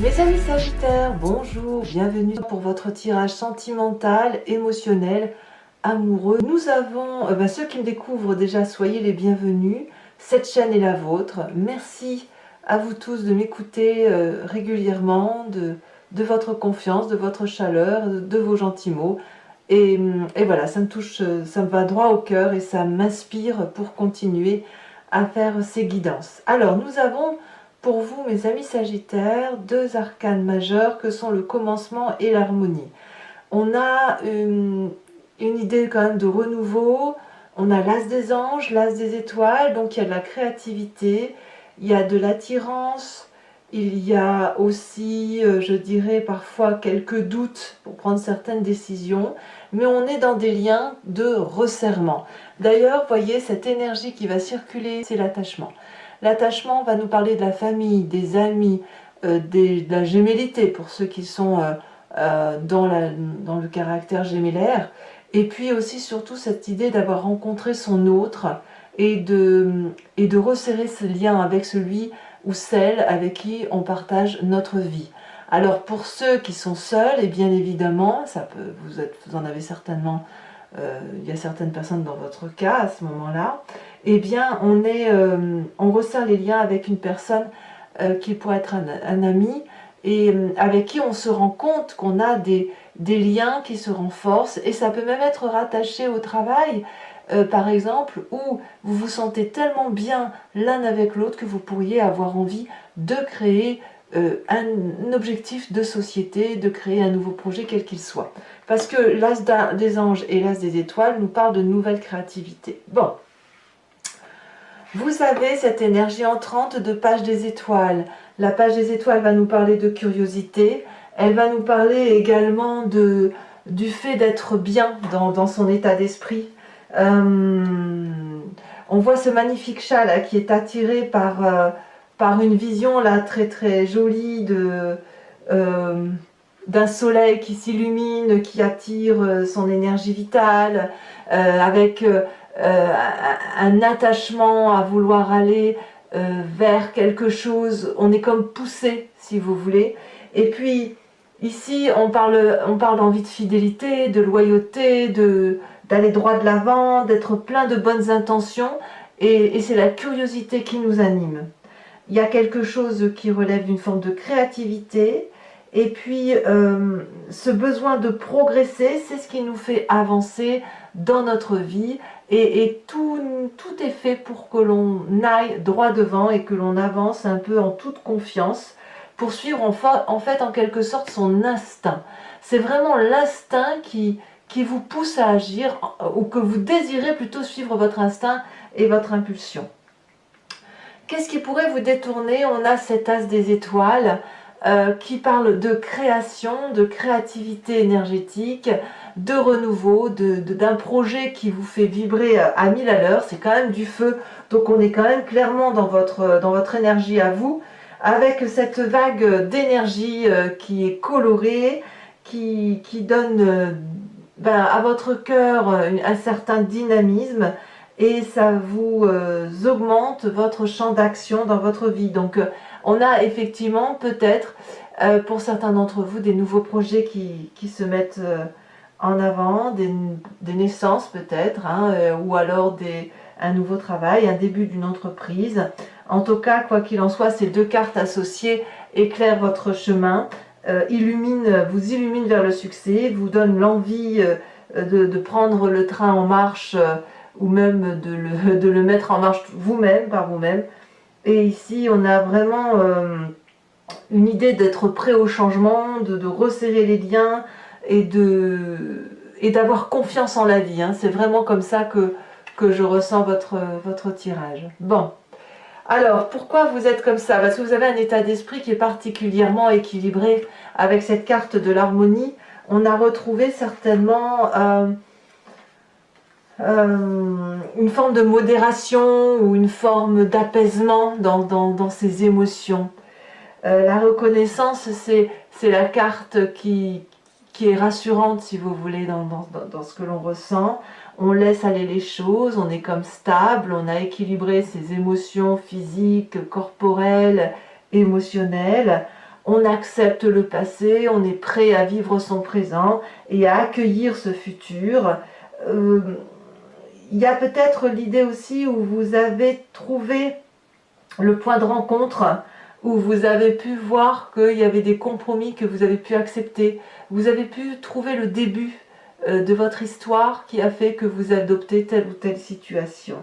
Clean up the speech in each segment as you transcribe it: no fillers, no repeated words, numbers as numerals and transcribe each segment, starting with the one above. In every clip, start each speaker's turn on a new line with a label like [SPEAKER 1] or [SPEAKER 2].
[SPEAKER 1] Mes amis Sagittaires, bonjour, bienvenue pour votre tirage sentimental, émotionnel, amoureux. Nous avons, ceux qui me découvrent déjà, soyez les bienvenus. Cette chaîne est la vôtre. Merci à vous tous de m'écouter régulièrement, de votre confiance, de votre chaleur, de vos gentils mots. Et voilà, ça me touche, ça me va droit au cœur et ça m'inspire pour continuer à faire ces guidances. Alors, nous avons pour vous, mes amis Sagittaires, deux arcanes majeurs que sont le commencement et l'harmonie. On a une idée quand même de renouveau, on a l'as des anges, l'as des étoiles, donc il y a de la créativité, il y a de l'attirance, il y a aussi, je dirais, parfois quelques doutes pour prendre certaines décisions, mais on est dans des liens de resserrement. D'ailleurs, voyez, cette énergie qui va circuler, c'est l'attachement. L'attachement va nous parler de la famille, des amis, de la gémellité pour ceux qui sont dans le caractère gémellaire. Et puis aussi surtout cette idée d'avoir rencontré son autre et de resserrer ce lien avec celui ou celle avec qui on partage notre vie. Alors pour ceux qui sont seuls, et bien évidemment, vous en avez certainement, il y a certaines personnes dans votre cas à ce moment-là, eh bien on resserre les liens avec une personne qui pourrait être un ami et avec qui on se rend compte qu'on a des liens qui se renforcent, et ça peut même être rattaché au travail, par exemple, où vous vous sentez tellement bien l'un avec l'autre que vous pourriez avoir envie de créer un objectif de société, de créer un nouveau projet quel qu'il soit. Parce que l'as des anges et l'as des étoiles nous parlent de nouvelle créativité. Bon, vous avez cette énergie entrante de page des étoiles. La page des étoiles va nous parler de curiosité, elle va nous parler également du fait d'être bien dans son état d'esprit. On voit ce magnifique chat là qui est attiré par une vision là très très jolie d'un soleil qui s'illumine, qui attire son énergie vitale, avec un attachement à vouloir aller vers quelque chose. On est comme poussé, si vous voulez. Et puis ici on parle d'envie de fidélité, de loyauté, d'aller droit de l'avant, d'être plein de bonnes intentions, et c'est la curiosité qui nous anime. Il y a quelque chose qui relève d'une forme de créativité, et puis ce besoin de progresser, c'est ce qui nous fait avancer dans notre vie, et tout est fait pour que l'on aille droit devant et que l'on avance un peu en toute confiance, pour suivre en fait en quelque sorte son instinct. C'est vraiment l'instinct qui vous pousse à agir, ou que vous désirez plutôt suivre votre instinct et votre impulsion. Qu'est-ce qui pourrait vous détourner? On a cet as des étoiles qui parle de création, de créativité énergétique, de renouveau, d'un projet qui vous fait vibrer à 1000 à l'heure. C'est quand même du feu, donc on est quand même clairement dans votre énergie à vous, avec cette vague d'énergie qui est colorée, qui donne à votre cœur un certain dynamisme, et ça vous augmente votre champ d'action dans votre vie. Donc on a effectivement peut-être pour certains d'entre vous des nouveaux projets qui se mettent en avant, des naissances peut-être, ou alors un nouveau travail, un début d'une entreprise. En tout cas, quoi qu'il en soit, ces deux cartes associées éclairent votre chemin, vous illuminent vers le succès, vous donnent l'envie de prendre le train en marche, ou même de le mettre en marche vous-même, par vous-même. Et ici, on a vraiment une idée d'être prêt au changement, de resserrer les liens, et d'avoir confiance en la vie. C'est vraiment comme ça que je ressens votre tirage. Bon. Alors, pourquoi vous êtes comme ça? Parce que vous avez un état d'esprit qui est particulièrement équilibré. Avec cette carte de l'harmonie, on a retrouvé certainement une forme de modération, ou une forme d'apaisement dans ces émotions. La reconnaissance, c'est la carte qui est rassurante, si vous voulez, dans ce que l'on ressent. On laisse aller les choses, on est comme stable, on a équilibré ses émotions physiques, corporelles, émotionnelles. on accepte le passé, on est prêt à vivre son présent et à accueillir ce futur. Il y a peut-être l'idée aussi où vous avez trouvé le point de rencontre, où vous avez pu voir qu'il y avait des compromis que vous avez pu accepter. Vous avez pu trouver le début de votre histoire qui a fait que vous adoptez telle ou telle situation.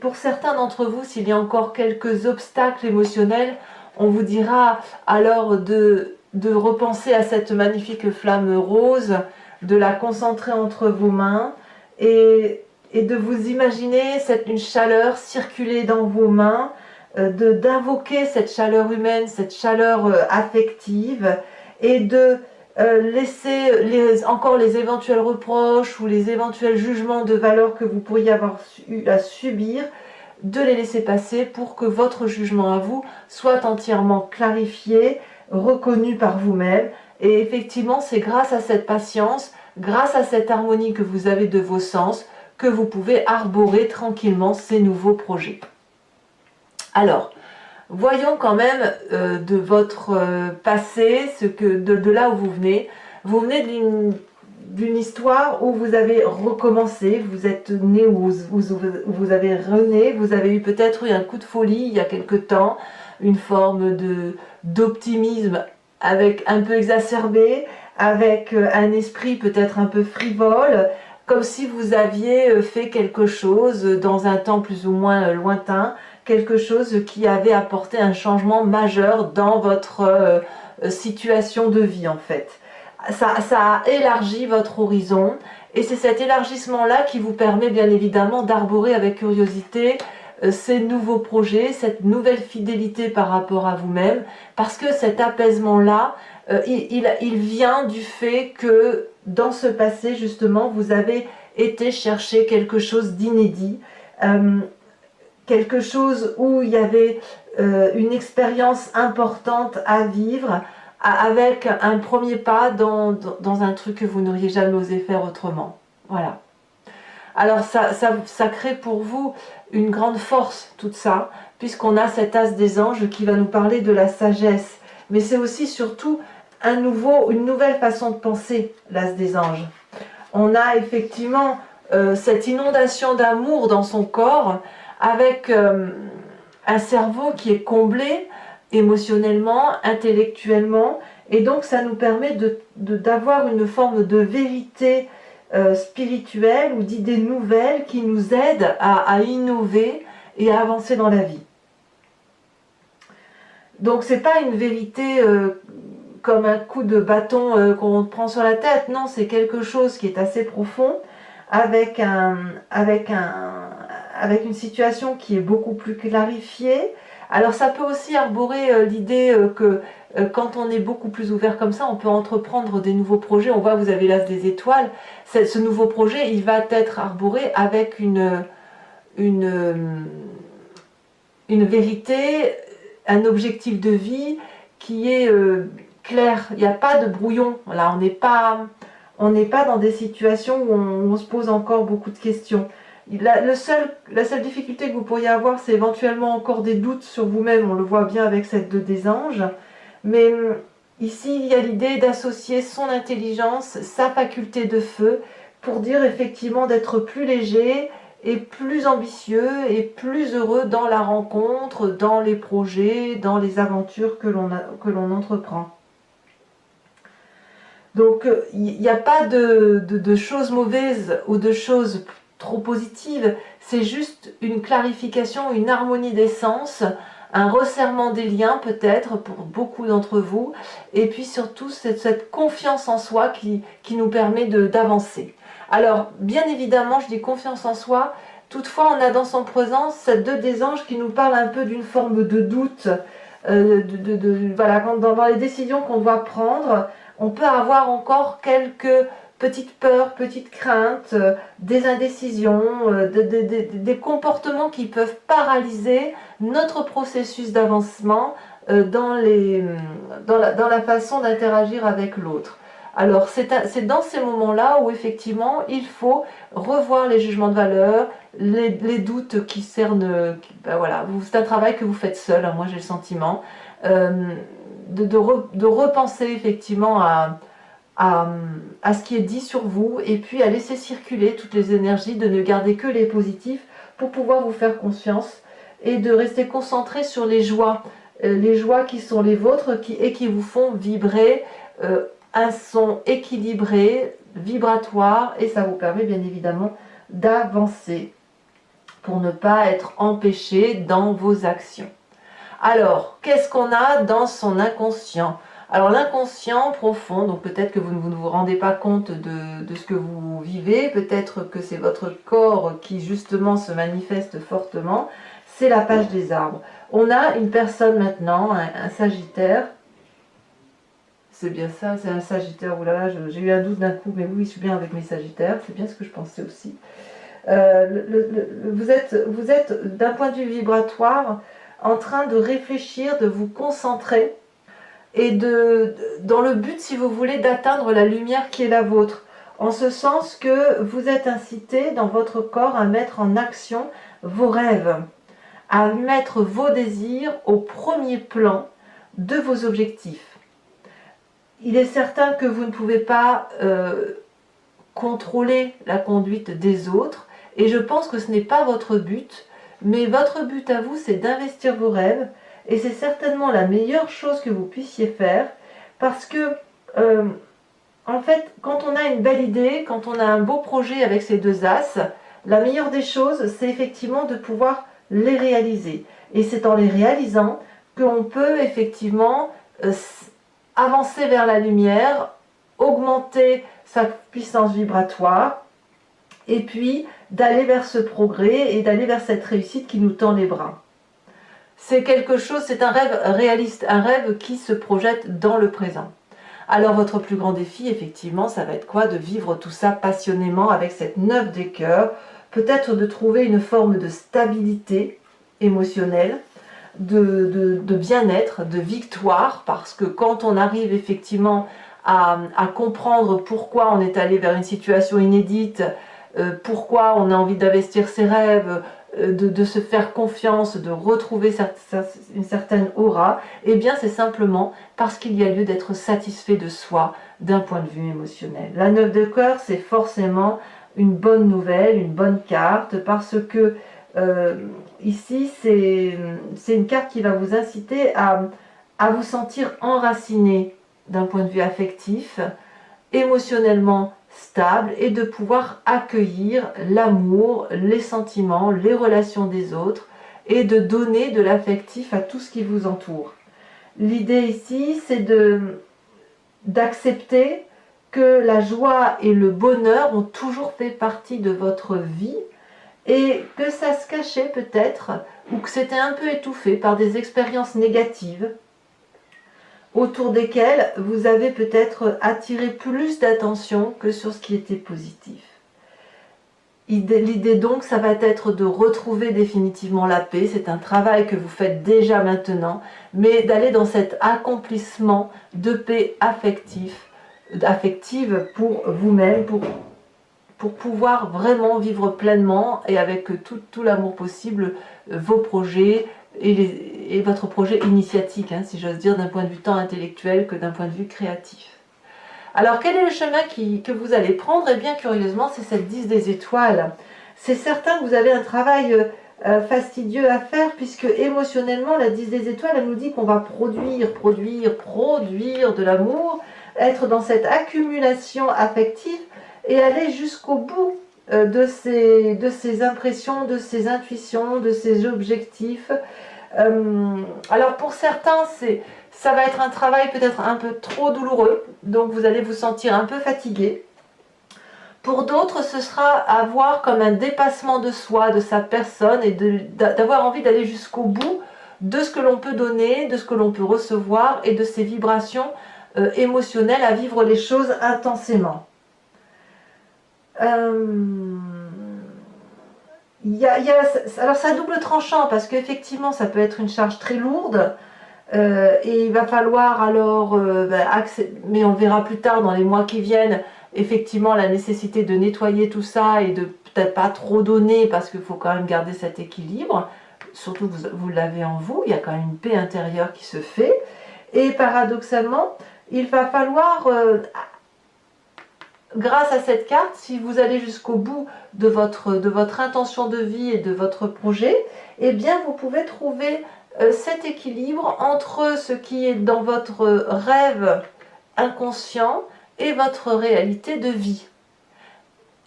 [SPEAKER 1] Pour certains d'entre vous, s'il y a encore quelques obstacles émotionnels, on vous dira alors de repenser à cette magnifique flamme rose, de la concentrer entre vos mains et de vous imaginer une chaleur circuler dans vos mains, d'invoquer cette chaleur humaine, cette chaleur affective et de laisser encore les éventuels reproches ou les éventuels jugements de valeur que vous pourriez avoir eu à subir, de les laisser passer pour que votre jugement à vous soit entièrement clarifié, reconnu par vous-même. Et effectivement, c'est grâce à cette patience, grâce à cette harmonie que vous avez de vos sens, que vous pouvez arborer tranquillement ces nouveaux projets. Alors, voyons quand même de votre passé, de là où vous venez. Vous venez d'une histoire où vous avez recommencé, vous êtes né, vous avez rené, vous avez eu peut-être eu un coup de folie il y a quelque temps, une forme d'optimisme avec un peu exacerbé, avec un esprit peut-être un peu frivole, comme si vous aviez fait quelque chose dans un temps plus ou moins lointain, quelque chose qui avait apporté un changement majeur dans votre situation de vie en fait. Ça a élargi votre horizon et c'est cet élargissement-là qui vous permet bien évidemment d'arborer avec curiosité ces nouveaux projets, cette nouvelle fidélité par rapport à vous-même, parce que cet apaisement-là, il vient du fait que dans ce passé justement vous avez été chercher quelque chose d'inédit, quelque chose où il y avait une expérience importante à vivre, avec un premier pas dans un truc que vous n'auriez jamais osé faire autrement. Voilà. Alors ça crée pour vous une grande force, tout ça, puisqu'on a cet as des anges qui va nous parler de la sagesse. Mais c'est aussi surtout une nouvelle façon de penser, l'as des anges. On a effectivement cette inondation d'amour dans son corps, avec un cerveau qui est comblé émotionnellement, intellectuellement, et donc ça nous permet d'avoir une forme de vérité spirituelle ou d'idées nouvelles qui nous aident à innover et à avancer dans la vie. Donc c'est pas une vérité comme un coup de bâton qu'on prend sur la tête, non, c'est quelque chose qui est assez profond, avec une situation qui est beaucoup plus clarifiée. Alors ça peut aussi arborer l'idée que quand on est beaucoup plus ouvert comme ça, on peut entreprendre des nouveaux projets. On voit, vous avez l'as des étoiles. Ce nouveau projet, il va être arboré avec une vérité, un objectif de vie qui est clair. Il n'y a pas de brouillon. Là, on n'est pas dans des situations où on se pose encore beaucoup de questions. La seule difficulté que vous pourriez avoir, c'est éventuellement encore des doutes sur vous-même. On le voit bien avec cette 2 des anges. Mais ici, il y a l'idée d'associer son intelligence, sa faculté de feu, pour dire effectivement d'être plus léger et plus ambitieux et plus heureux dans la rencontre, dans les projets, dans les aventures que l'on entreprend. Donc, il n'y a pas de choses mauvaises ou de choses trop positive, c'est juste une clarification, une harmonie des sens, un resserrement des liens peut-être pour beaucoup d'entre vous, et puis surtout cette confiance en soi qui nous permet d'avancer. Alors bien évidemment, je dis confiance en soi, toutefois on a dans son présence cette 2 des anges qui nous parle un peu d'une forme de doute, voilà, dans les décisions qu'on doit prendre, on peut avoir encore quelques petites peurs, petites craintes, des indécisions, des comportements qui peuvent paralyser notre processus d'avancement dans la façon d'interagir avec l'autre. Alors c'est dans ces moments-là où effectivement il faut revoir les jugements de valeur, les doutes qui cernent, ben voilà, c'est un travail que vous faites seul, hein, moi j'ai le sentiment, de repenser effectivement à ce qui est dit sur vous et puis à laisser circuler toutes les énergies, de ne garder que les positifs pour pouvoir vous faire confiance et de rester concentré sur les joies qui sont les vôtres et qui vous font vibrer un son équilibré, vibratoire, et ça vous permet bien évidemment d'avancer pour ne pas être empêché dans vos actions. Alors, qu'est-ce qu'on a dans son inconscient? Alors l'inconscient profond, donc peut-être que vous ne vous rendez pas compte de ce que vous vivez, peut-être que c'est votre corps qui justement se manifeste fortement, c'est la page des arbres. On a une personne maintenant, un Sagittaire, c'est bien ça, c'est un Sagittaire, oulala, j'ai eu un doute d'un coup, mais oui, je suis bien avec mes Sagittaires, c'est bien ce que je pensais aussi. Vous êtes d'un point de vue vibratoire, en train de réfléchir, de vous concentrer, et dans le but, si vous voulez, d'atteindre la lumière qui est la vôtre, en ce sens que vous êtes incité dans votre corps à mettre en action vos rêves, à mettre vos désirs au premier plan de vos objectifs. Il est certain que vous ne pouvez pas contrôler la conduite des autres, et je pense que ce n'est pas votre but, mais votre but à vous, c'est d'investir vos rêves, et c'est certainement la meilleure chose que vous puissiez faire, parce que, en fait, quand on a une belle idée, quand on a un beau projet avec ces deux as, la meilleure des choses, c'est effectivement de pouvoir les réaliser. Et c'est en les réalisant qu'on peut effectivement avancer vers la lumière, augmenter sa puissance vibratoire, et puis d'aller vers ce progrès et d'aller vers cette réussite qui nous tend les bras. C'est quelque chose, c'est un rêve réaliste, un rêve qui se projette dans le présent. Alors votre plus grand défi, effectivement, ça va être quoi? De vivre tout ça passionnément avec cette 9 des cœurs, peut-être de trouver une forme de stabilité émotionnelle, de bien-être, de victoire, parce que quand on arrive effectivement à comprendre pourquoi on est allé vers une situation inédite, pourquoi on a envie d'investir ses rêves, de se faire confiance, de retrouver une certaine aura, eh bien c'est simplement parce qu'il y a lieu d'être satisfait de soi d'un point de vue émotionnel. La 9 de cœur, c'est forcément une bonne nouvelle, une bonne carte, parce que ici, c'est une carte qui va vous inciter à vous sentir enraciné d'un point de vue affectif, émotionnellement stable, et de pouvoir accueillir l'amour, les sentiments, les relations des autres, et de donner de l'affectif à tout ce qui vous entoure. L'idée ici, c'est d'accepter que la joie et le bonheur ont toujours fait partie de votre vie, et que ça se cachait peut-être, ou que c'était un peu étouffé par des expériences négatives, autour desquelles vous avez peut-être attiré plus d'attention que sur ce qui était positif. L'idée donc, ça va être de retrouver définitivement la paix. C'est un travail que vous faites déjà maintenant, mais d'aller dans cet accomplissement de paix affective pour vous-même, pour pouvoir vraiment vivre pleinement et avec tout l'amour possible vos projets et votre projet initiatique, hein, si j'ose dire, d'un point de vue tant intellectuel que d'un point de vue créatif. Alors quel est le chemin que vous allez prendre? Eh bien curieusement, c'est cette 10 des étoiles. C'est certain que vous avez un travail fastidieux à faire, puisque émotionnellement, la 10 des étoiles, elle nous dit qu'on va produire de l'amour, être dans cette accumulation affective et aller jusqu'au bout de ces impressions, de ces intuitions, de ces objectifs. Alors pour certains, ça va être un travail peut-être un peu trop douloureux, donc vous allez vous sentir un peu fatigué. Pour d'autres, ce sera à voir comme un dépassement de soi, de sa personne, et d'avoir envie d'aller jusqu'au bout de ce que l'on peut donner, de ce que l'on peut recevoir, et de ces vibrations émotionnelles, à vivre les choses intensément. Alors c'est à double tranchant, parce qu'effectivement ça peut être une charge très lourde, Et il va falloir alors, mais on verra plus tard dans les mois qui viennent, effectivement la nécessité de nettoyer tout ça et de peut-être pas trop donner parce qu'il faut quand même garder cet équilibre. Surtout que vous l'avez en vous, il y a quand même une paix intérieure qui se fait. Et paradoxalement, il va falloir, grâce à cette carte, si vous allez jusqu'au bout de votre intention de vie et de votre projet, eh bien vous pouvez trouver cet équilibre entre ce qui est dans votre rêve inconscient et votre réalité de vie.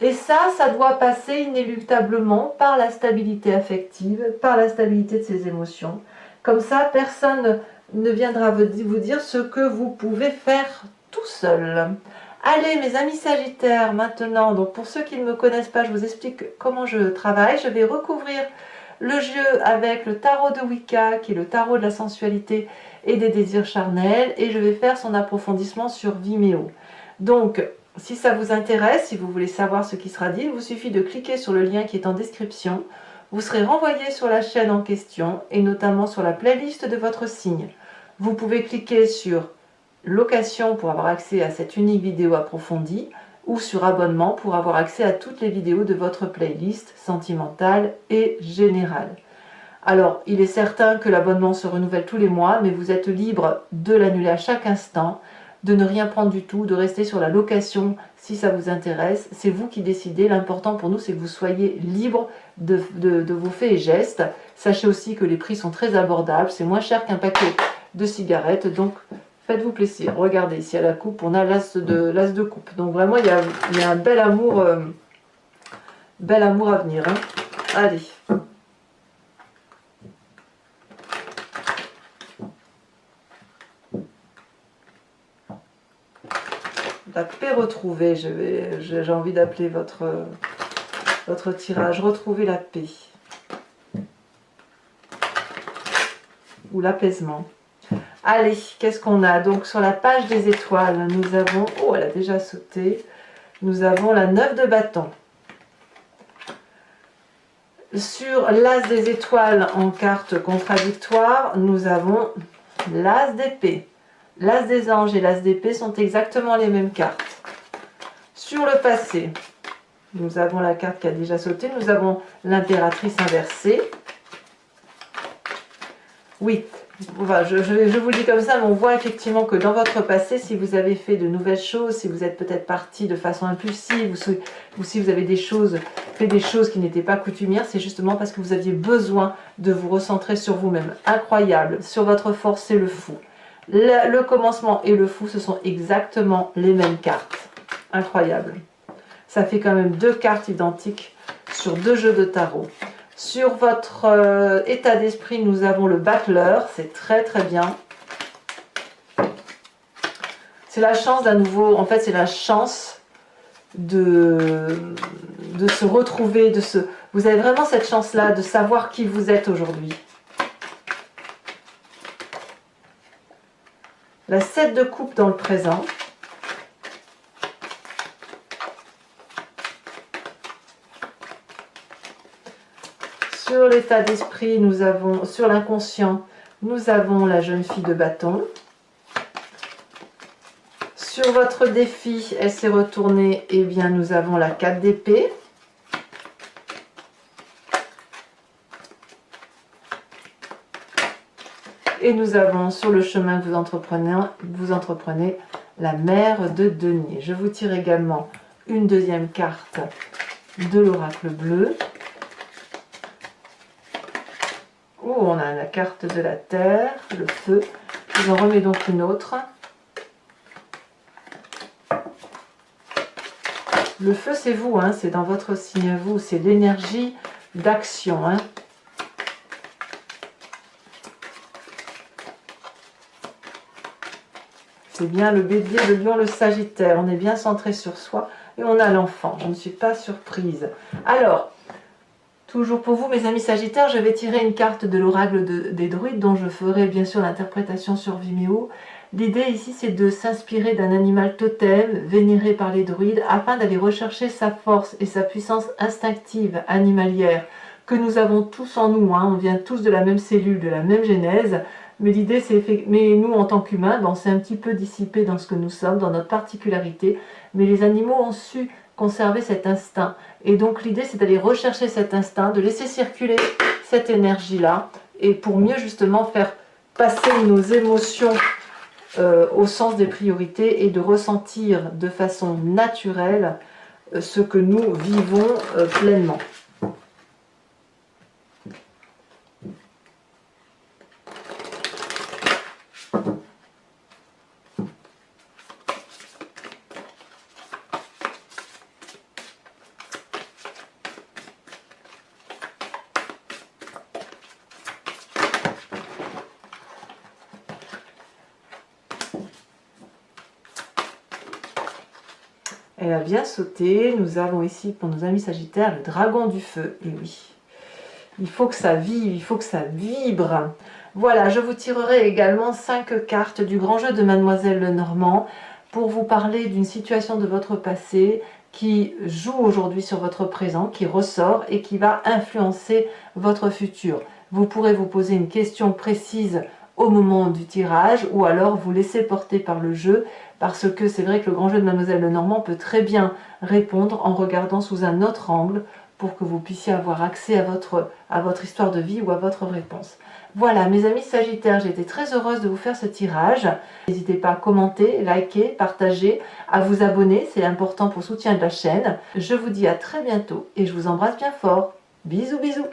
[SPEAKER 1] Et ça doit passer inéluctablement par la stabilité affective, par la stabilité de ses émotions. Comme ça, personne ne viendra vous dire ce que vous pouvez faire tout seul. Allez, mes amis Sagittaires, maintenant, donc pour ceux qui ne me connaissent pas, je vous explique comment je travaille. Je vais recouvrir le jeu avec le tarot de Wicca, qui est le tarot de la sensualité et des désirs charnels, et je vais faire son approfondissement sur Vimeo. Donc, si ça vous intéresse, si vous voulez savoir ce qui sera dit, il vous suffit de cliquer sur le lien qui est en description. Vous serez renvoyé sur la chaîne en question et notamment sur la playlist de votre signe. Vous pouvez cliquer sur location pour avoir accès à cette unique vidéo approfondie ou sur abonnement pour avoir accès à toutes les vidéos de votre playlist sentimentale et générale. Alors, il est certain que l'abonnement se renouvelle tous les mois, mais vous êtes libre de l'annuler à chaque instant, de ne rien prendre du tout, de rester sur la location si ça vous intéresse. C'est vous qui décidez. L'important pour nous, c'est que vous soyez libre de vos faits et gestes. Sachez aussi que les prix sont très abordables. C'est moins cher qu'un paquet de cigarettes. Donc, faites-vous plaisir. Regardez, ici à la coupe, on a l'as de coupe. Donc, vraiment, il y a un bel amour à venir. Hein. Allez. La paix retrouvée, j'ai envie d'appeler votre tirage. Retrouver la paix. Ou l'apaisement. Allez, qu'est-ce qu'on a? Donc sur la page des étoiles, nous avons... Oh, elle a déjà sauté. Nous avons la 9 de bâton. Sur l'as des étoiles en carte contradictoire, nous avons l'as d'épée. L'as des anges et l'as d'épée sont exactement les mêmes cartes. Sur le passé, nous avons la carte qui a déjà sauté. Nous avons l'impératrice inversée. 8. Enfin, je vous le dis comme ça, mais on voit effectivement que dans votre passé, si vous avez fait de nouvelles choses, si vous êtes peut-être parti de façon impulsive, ou si vous avez fait des choses qui n'étaient pas coutumières, c'est justement parce que vous aviez besoin de vous recentrer sur vous-même. Incroyable. Sur votre force, c'est le fou. Le commencement et le fou, ce sont exactement les mêmes cartes. Incroyable. Ça fait quand même 2 cartes identiques sur 2 jeux de tarot. Sur votre état d'esprit, nous avons le battleur. C'est très très bien. C'est la chance d'un nouveau... En fait, c'est la chance de se retrouver. Vous avez vraiment cette chance-là de savoir qui vous êtes aujourd'hui. La 7 de coupe dans le présent. Sur l'état d'esprit, nous avons, sur l'inconscient, nous avons la jeune fille de bâton. Sur votre défi, elle s'est retournée, eh bien nous avons la 4 d'épée. Et nous avons sur le chemin que vous entreprenez la mère de denier. Je vous tire également une deuxième carte de l'oracle bleu. Oh, on a la carte de la terre, le feu. Je vous en remets donc une autre. Le feu, c'est vous, hein, c'est dans votre signe à vous. C'est l'énergie d'action. Hein. C'est bien le bélier, le lion, le sagittaire. On est bien centré sur soi et on a l'enfant. Je ne suis pas surprise. Alors, toujours pour vous, mes amis sagittaires, je vais tirer une carte de l'oracle des druides dont je ferai bien sûr l'interprétation sur Vimeo. L'idée ici, c'est de s'inspirer d'un animal totem vénéré par les druides afin d'aller rechercher sa force et sa puissance instinctive animalière que nous avons tous en nous. Hein. On vient tous de la même cellule, de la même genèse. Mais l'idée, mais nous, en tant qu'humains, on s'est un petit peu dissipé dans ce que nous sommes, dans notre particularité. Mais les animaux ont su conserver cet instinct. Et donc, l'idée, c'est d'aller rechercher cet instinct, de laisser circuler cette énergie-là, et pour mieux, justement, faire passer nos émotions au sens des priorités et de ressentir de façon naturelle ce que nous vivons pleinement. Elle a bien sauté. Nous avons ici, pour nos amis Sagittaires, le dragon du feu. Et oui, il faut que ça vive, il faut que ça vibre. Voilà, je vous tirerai également 5 cartes du grand jeu de Mademoiselle Lenormand pour vous parler d'une situation de votre passé qui joue aujourd'hui sur votre présent, qui ressort et qui va influencer votre futur. Vous pourrez vous poser une question précise au moment du tirage ou alors vous laisser porter par le jeu, parce que c'est vrai que le grand jeu de Mademoiselle Lenormand peut très bien répondre en regardant sous un autre angle pour que vous puissiez avoir accès à votre histoire de vie ou à votre réponse. Voilà, mes amis Sagittaires, j'ai été très heureuse de vous faire ce tirage. N'hésitez pas à commenter, liker, partager, à vous abonner, c'est important pour le soutien de la chaîne. Je vous dis à très bientôt et je vous embrasse bien fort. Bisous, bisous.